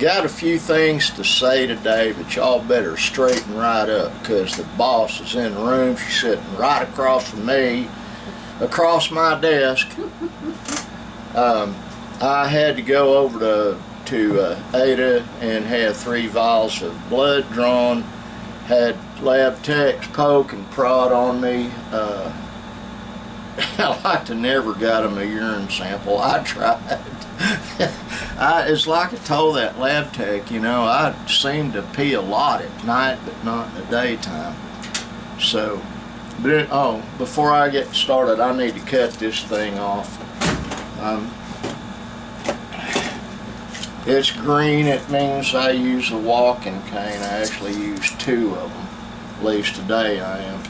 got a few things to say today, but y'all better straighten right up because the boss is in the room. She's sitting right across from me, across my desk. I had to go over to Ada and have 3 vials of blood drawn. Had lab techs poke and prod on me. I like to never got them a urine sample. I tried. It's like I told that lab tech, you know, I seem to pee a lot at night, but not in the daytime. So, but before I get started, I need to cut this thing off. It's green. It means I use a walking cane. I actually use 2 of them. At least today I am.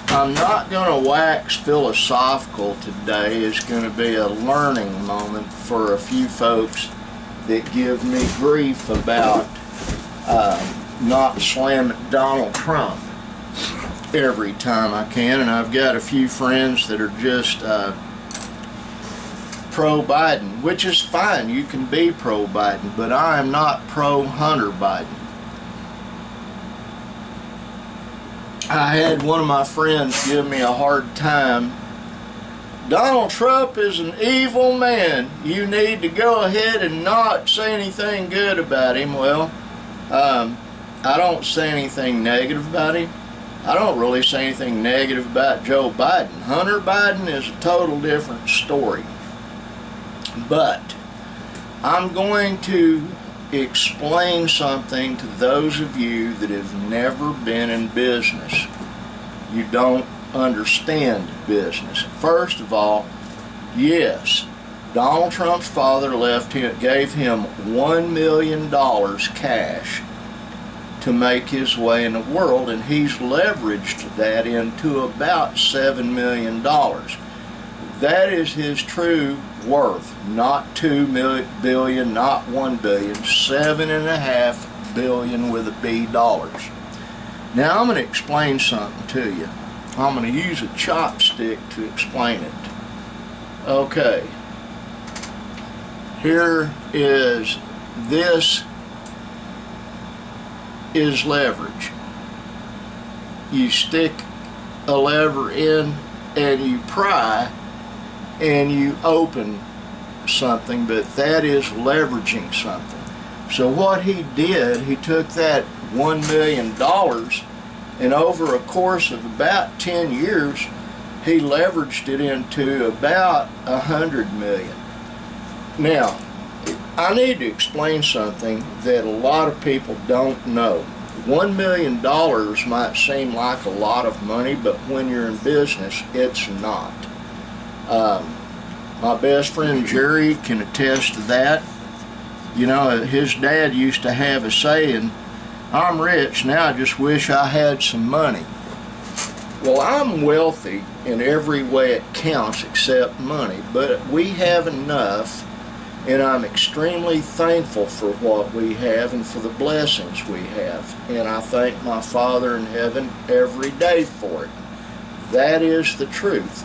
I'm not going to wax philosophical today. It's going to be a learning moment for a few folks that give me grief about not slamming Donald Trump every time I can. And I've got a few friends that are just pro-Biden, which is fine. You can be pro-Biden, but I am not pro-Hunter Biden. I had one of my friends give me a hard time. Donald Trump is an evil man. You need to go ahead and not say anything good about him. Well, I don't say anything negative about him. I don't really say anything negative about Joe Biden. Hunter Biden is a total different story. But I'm going to explain something to those of you that have never been in business. You don't understand business. First of all, yes, Donald Trump's father gave him $1 million cash to make his way in the world, and he's leveraged that into about $7 million. That is his true worth, not 2 billion, not 1 billion, 7.5 billion with a B dollars. Now I'm going to explain something to you. I'm going to use a chopstick to explain it. Okay, this is leverage. You stick a lever in and you pry and you open something, but that is leveraging something. So what he did, he took that $1 million and over a course of about 10 years, he leveraged it into about 100 million. Now, I need to explain something that a lot of people don't know. $1 million might seem like a lot of money, but when you're in business, it's not. My best friend Jerry can attest to that. You know, his dad used to have a saying, "I'm rich, now I just wish I had some money." Well, I'm wealthy in every way it counts except money, but we have enough, and I'm extremely thankful for what we have and for the blessings we have. And I thank my Father in heaven every day for it. That is the truth.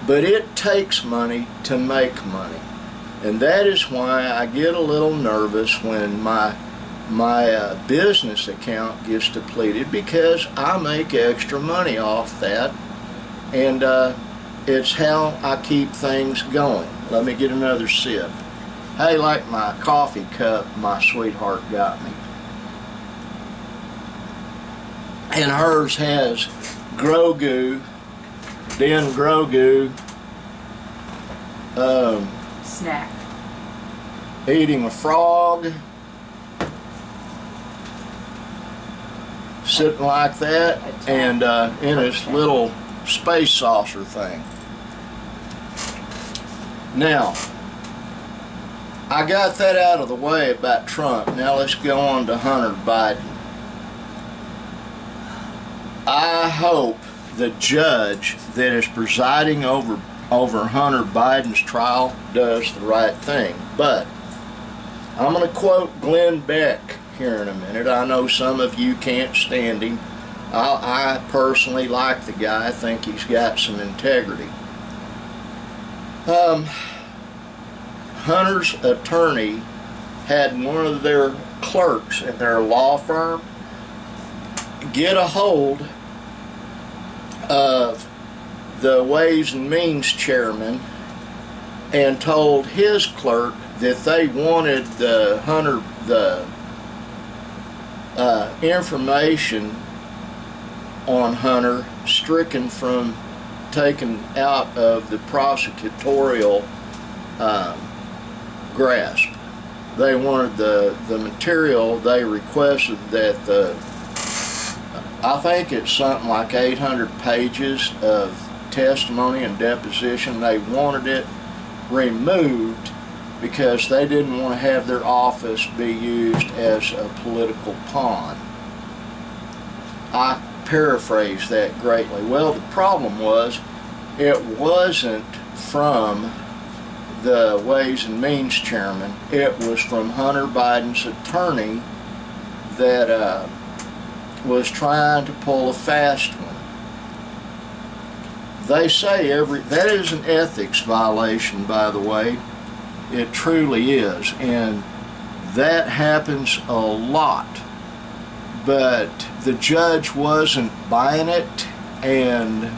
But it takes money to make money. And that is why I get a little nervous when my business account gets depleted, because I make extra money off that. And it's how I keep things going. Let me get another sip. Hey, like my coffee cup my sweetheart got me. And hers has Grogu, Den Grogu, snack. Eating a frog, sitting like that, and in his little space saucer thing. Now, I got that out of the way about Trump. Now let's go on to Hunter Biden. I hope the judge that is presiding over Hunter Biden's trial does the right thing. But I'm going to quote Glenn Beck here in a minute. I know some of you can't stand him. I personally like the guy. I think he's got some integrity. Hunter's attorney had one of their clerks in their law firm get a hold of the Ways and Means chairman and told his clerk that they wanted the information on Hunter stricken from taken out of the prosecutorial grasp. They wanted the material. They requested that I think it's something like 800 pages of testimony and deposition. They wanted it removed because they didn't want to have their office be used as a political pawn. I paraphrase that greatly. Well, the problem was it wasn't from the Ways and Means chairman. It was from Hunter Biden's attorney that was trying to pull a fast one. They say that is an ethics violation, by the way. It truly is, and that happens a lot. But the judge wasn't buying it and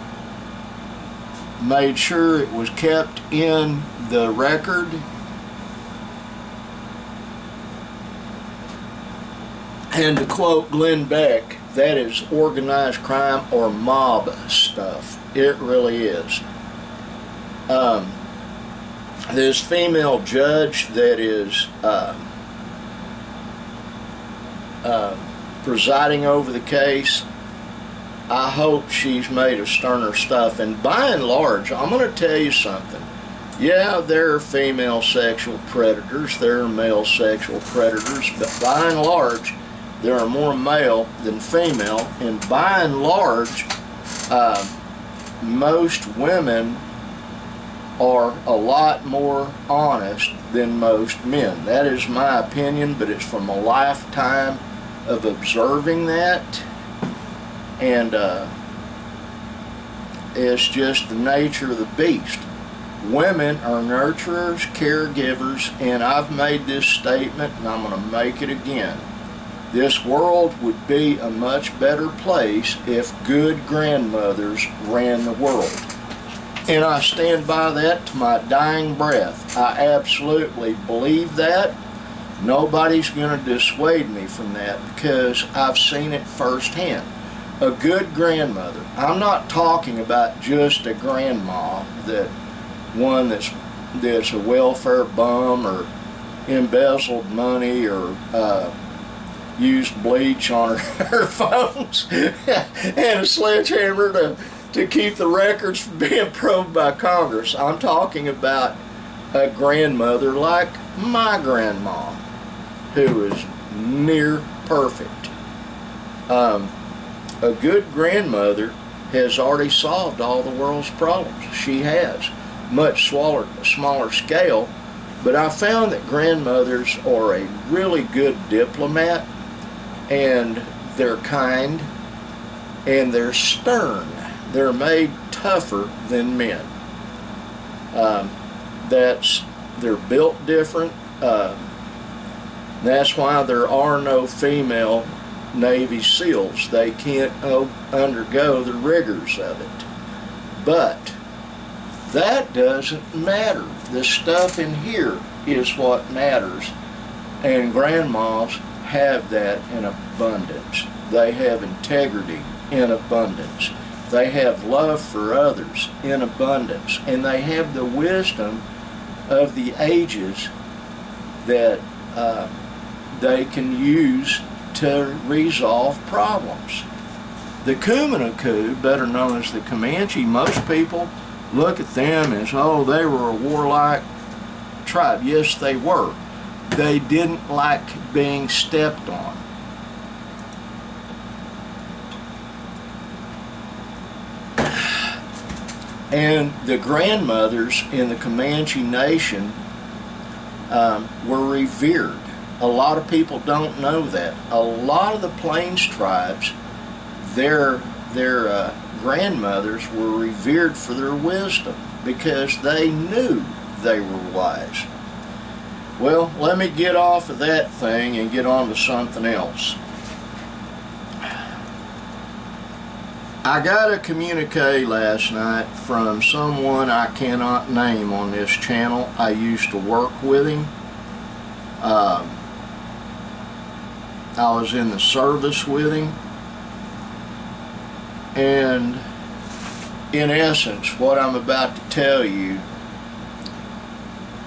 made sure it was kept in the record. And to quote Glenn Beck, that is organized crime or mob stuff. It really is. This female judge that is presiding over the case, I hope she's made of sterner stuff. And by and large, I'm going to tell you something. Yeah, there are female sexual predators, there are male sexual predators, but by and large, there are more male than female, and by and large, most women are a lot more honest than most men. That is my opinion, but it's from a lifetime of observing that, and it's just the nature of the beast. Women are nurturers, caregivers, and I've made this statement and I'm going to make it again. This world would be a much better place if good grandmothers ran the world. And I stand by that to my dying breath. I absolutely believe that. Nobody's going to dissuade me from that because I've seen it firsthand. A good grandmother. I'm not talking about just a grandma, one that's a welfare bum or embezzled money or used bleach on her phones and a sledgehammer to keep the records from being probed by Congress. I'm talking about a grandmother like my grandma, who is near perfect. A good grandmother has already solved all the world's problems. She has. Much smaller scale, but I found that grandmothers are a really good diplomat, and they're kind, and they're stern. They're made tougher than men. They're built different. That's why there are no female Navy SEALs. They can't undergo the rigors of it. But that doesn't matter. The stuff in here is what matters, and grandmas have that in abundance. They have integrity in abundance. They have love for others in abundance, and they have the wisdom of the ages that they can use to resolve problems. The Kumanaku, better known as the Comanche, most people look at them as, oh, they were a warlike tribe. Yes, they were. They didn't like being stepped on. And the grandmothers in the Comanche Nation were revered. A lot of people don't know that. A lot of the Plains tribes, their grandmothers were revered for their wisdom because they knew they were wise. Well, let me get off of that thing and get on to something else. I got a communique last night from someone I cannot name on this channel. I used to work with him. I was in the service with him. And in essence, what I'm about to tell you,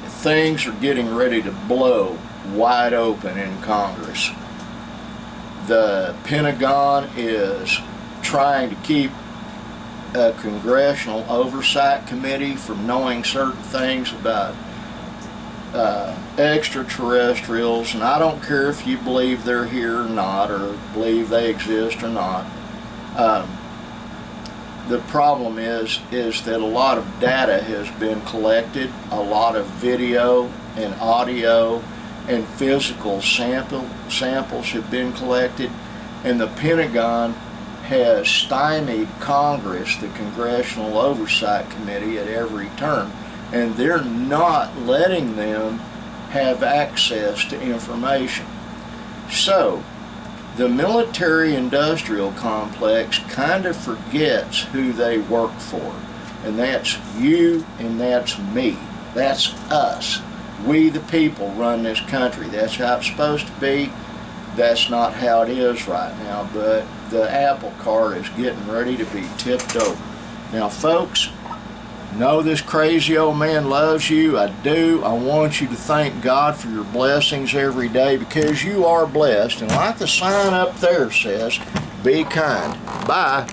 things are getting ready to blow wide open in Congress. The Pentagon is trying to keep a congressional oversight committee from knowing certain things about extraterrestrials, and I don't care if you believe they're here or not, or believe they exist or not. The problem is that a lot of data has been collected, a lot of video and audio and physical samples have been collected, and the Pentagon has stymied Congress, the Congressional Oversight Committee, at every turn, and they're not letting them have access to information. So the military-industrial complex kind of forgets who they work for, and that's you and that's me. That's us. We the people run this country. That's how it's supposed to be. That's not how it is right now, but the apple cart is getting ready to be tipped over. Now folks, know this crazy old man loves you. I do. I want you to thank God for your blessings every day, because you are blessed. And like the sign up there says, be kind. Bye.